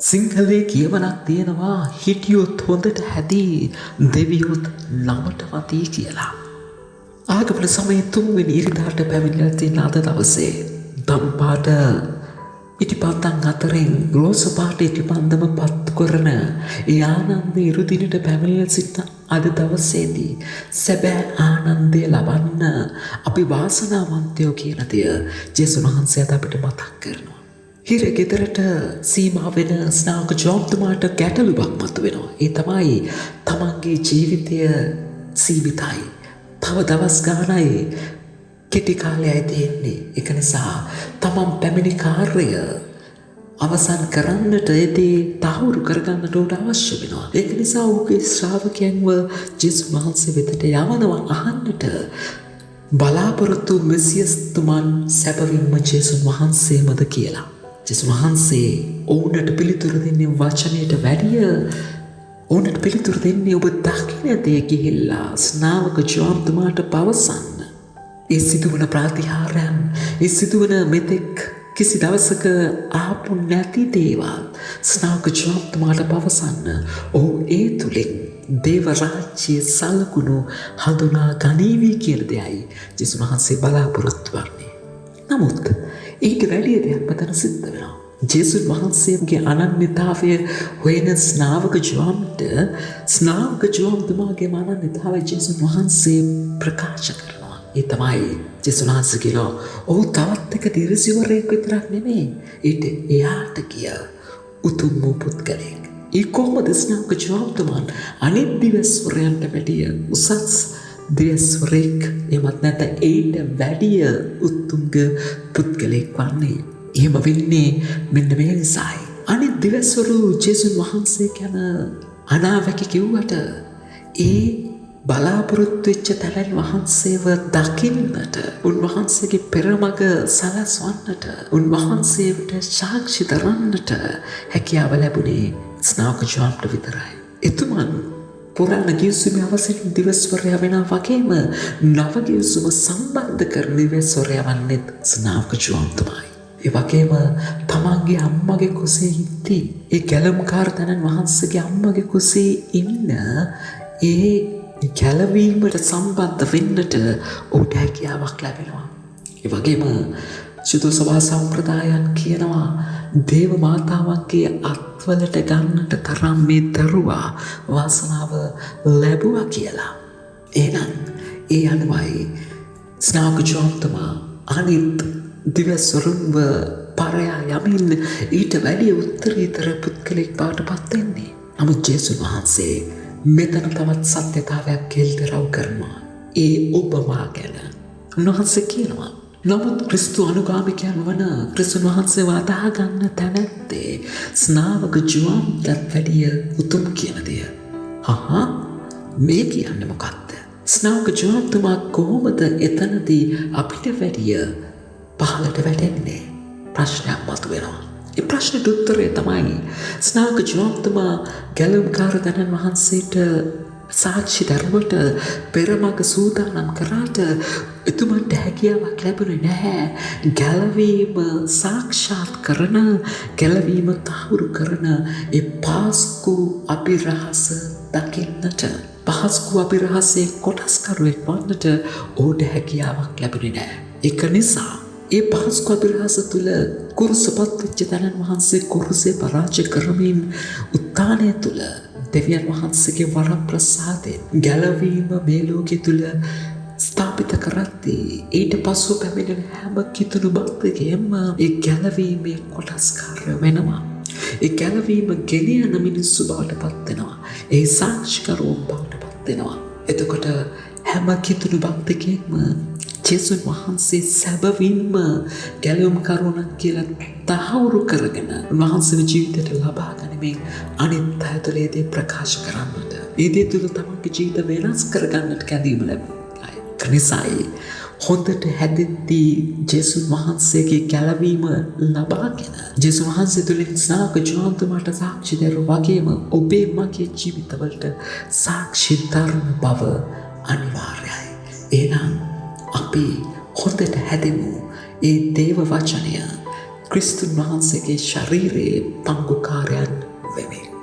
සිංහලේ කියවනක් තියෙනවා හිටියොත් හොඳට හැදී දෙවියොත් නමට වතී කියලා. ආගමන සමයේ 3 වෙනි ඉරිදාට පැමිණලා තියෙන අද දවසේ දම්පාට ඉටිපන්දම් අතරින් රෝස පාට ඉටිපන්දම පත්තු කරන ඒ ආනන්ද ඉරුදිනට පැමිණලා සිටින අද දවසේදී සැබෑ ආනන්දය ලබන්න අපි වාසනාවන්තයෝ කියන දෙය ජේසුස් වහන්සේ අද අපිට මතක් කරනවා. හිර ගෙදරට සීමා වෙන ස්නාවක ජෝබ්තුමාට ගැටලුවක් මතුවෙනවා. ඒ තමයි තමන්ගේ ජීවිතය සීමිතයි. තව දවස් ගානයි කෙටි කාලයයි තියෙන්නේ. ඒක නිසා තමන් පැමිණි කාර්යය අවසන් කරන්නට ඒදී තහවුරු කරගන්නට උට අවශ්‍ය වෙනවා. ඒක නිසා ඔහුගේ ශ්‍රාවකයන්ව ජේසුස් වහන්සේ වෙතට යවනවා අහන්නට බලාපොරොත්තු මෙසියස්තුමන් සැබවින්ම ජේසුස් වහන්සේමද කියලා. ජේසුස් වහන්සේ ඔවුන්ට පිළිතුරු දෙන්නේ වචනයට වැඩිය ඔවුන්ට පිළිතුරු දෙන්නේ ඔබ දකින දේ ගිහිල්ලා ස්නාවක ජෝන්තුමාට පවසන්න. ඒ සිදුවන ප්‍රාතිහාරයන්, ඒ සිදුවන මෙතෙක් කිසි දවසක ආපු නැති දේවල් ස්නාවක ජෝන්තුමාට පවසන්න. ඔහු ඒ තුලින් දේව රාජ්‍යයේ සලකුණු හඳුනා ගනීවි කියන දෙයයි ජේසුස් වහන්සේ බලාපොරොත්තු වෙන්නේ. නමුත් ඊට වැඩිය දෙයක් මෙතන සිද්ධ වෙනවා. ජේසුස් වහන්සේගේ අනන්‍යතාවය හොයන ස්නාවක ජෝන්තුමාගේ අනන්‍යතාවය ජේසුස් වහන්සේ ප්‍රකාශ කරනවා. ඒ තමයි ජේසුස් වහන්සේ කියනවා ඔහු තවත් එක දිරිසිවරයෙක් විතරක් නෙමෙයි. ඊට එයාට කිය උතුම් වූ පුද්ගලයෙක්. ඒ කොහොමද ස්නාවක ජෝන්තුමන් අනිත් දිවස්වරයන්ට වැඩිය උසස් දිවස්වරයෙක් එමත් නැත්නම් ඊට වැඩිය උතුම්ග පුද්ගලයෙක් වන්නේ? එහෙම වෙන්නේ මෙන්න මේ නිසායි. අනිත් දිවස්වරු ජේසුස් වහන්සේ ගැන අනාවැකි කිව්වට ඒ බලාපොරොත්තු වෙච්ච තැනන් වහන්සේව දකින්නට, උන්වහන්සේගේ පෙරමග සලස්වන්නට, උන්වහන්සේට සාක්ෂි දරන්නට හැකියාව ලැබුණේ ස්නාවක ජෝන්ට විතරයි. එතුමන් පුරාණ ගිවිසුමේ අවසන් දිවස්වරයා වෙනා වගේම නව ගිවිසුම සම්බන්ධ කරන දිවස්වරයා වන්නේ ස්නාවක ජෝන්තුමයි. ඒ වගේම තමන්ගේ අම්මගේ කුසේ හිටි ඒ ගැලම්කාර තනන් වහන්සේගේ අම්මගේ කුසේ ඉන්න ඒ ගැලවීමට සම්බන්ධ වෙන්නට ඔහුට හැකියාවක් ලැබෙනවා. ඒ වගේම සුදු සභා සම්ප්‍රදායන් කියනවා දේව මාතාවන්ගේ අත්වලට ගන්නට තරම් මේ දරුවා වාසනාව ලැබුවා කියලා. එහෙනම් ඒ අනුවයි ස්නාවක ජෝන්තුමා අනිත් දිවස්වරුන්ව පරයා යමින් ඊට වැඩිය උත්තරීතර පුද්ගලෙක් බවට පත් වෙන්නේ. නමුත් ජේසුස් වහන්සේ මෙතන තවත් සත්‍යතාවයක් කෙල්දරව් කරනවා. ඒ ඔබමා ගැන උන්වහන්සේ කියනවා. නමුත් ක්‍රිස්තු අනුගාමිකයන් වන ක්‍රිස්තුන් වහන්සේ වදහා ගන්න තැනැත්තේ ස්නාවක ජෝන්ටත් වැඩිය උතුම් කියන දෙය. මේ කියන්නේ මොකක්ද? ස්නාවක ජෝන්තුමා කොහොමද එතනදී අපිට වැඩිය පහළට වැටෙන්නේ? ප්‍රශ්නයක් මතුවෙනවා. ඒ ප්‍රශ්නෙට උත්තරය තමයි ස්නාවක ජෝන්තුමා ගැලුම්කාර තනන් වහන්සේට සාක්ෂි දරුවට පෙරමග සූදානම් කරාට එතුමන්ට හැකියාවක් ලැබුණේ නැහැ ගැලවීම සාක්ෂාත් කරන, ගැලවීම තහවුරු කරන ඒ පාස්කු අභිරහස දකින්නට. පාස්කු අභිරහසේ කොටස්කරුවෙක් වන්නට ඔහුට හැකියාවක් ලැබුණේ නැහැ. ඒක නිසා ඒ පාස්කු අභිරහස තුළ කුරුසපත් වෙච්ච තනන් වහන්සේ කුරුසේ පරාජය කරමින් උත්ථානය තුළ දෙවියන් වහන්සේගේ වරප්‍රසාදයෙන් ගැලවීම මේ ලෝකෙ තුළ ස්ථාපිත කරද්දී ඊට පසුව පැමිණෙන හැම කිතුණු භක්තයෙක්ම ඒ ගැලවීමේ කොටස්කාරය වෙනවා. ඒ ගැලවීම ගෙන යන මිනිස්සු බවට පත් වෙනවා. ඒ සාක්ෂිකරුවන් බවට පත් වෙනවා. එතකොට හැම කිතුණු භක්තයෙක්ම ජේසුස් වහන්සේ සැබවින්ම ගැලවුම් කරුණක් කියලා තහවුරු කරගෙන උන්වහන්සේගේ ජීවිතයට ලබා ගැනීමෙන් අනිත් අය තුළ ඒ දේ ප්‍රකාශ කරන්නට, ඒ දේ තුළ තමන්ගේ ජීවිත වෙනස් කරගන්නට කැඳීම ලැබුණා. ඒක නිසායි හොඳට හැදෙද්දී ජේසුස් වහන්සේගේ ගැලවීම ලබාගෙන ජේසුස් වහන්සේ තුළින් ස්නාවක ජෝන්තුමාට සාක්ෂි දරුවා වගේම ඔබේ මගේ ජීවිතවලට සාක්ෂි දරන බව අනිවාර්යයි. එහෙනම් අපි හොඳට හැදෙමු. ඒ දේව වචනය ක්‍රිස්තුන් වහන්සේගේ ශරීරයේ පංගුකාරයන් වෙමි.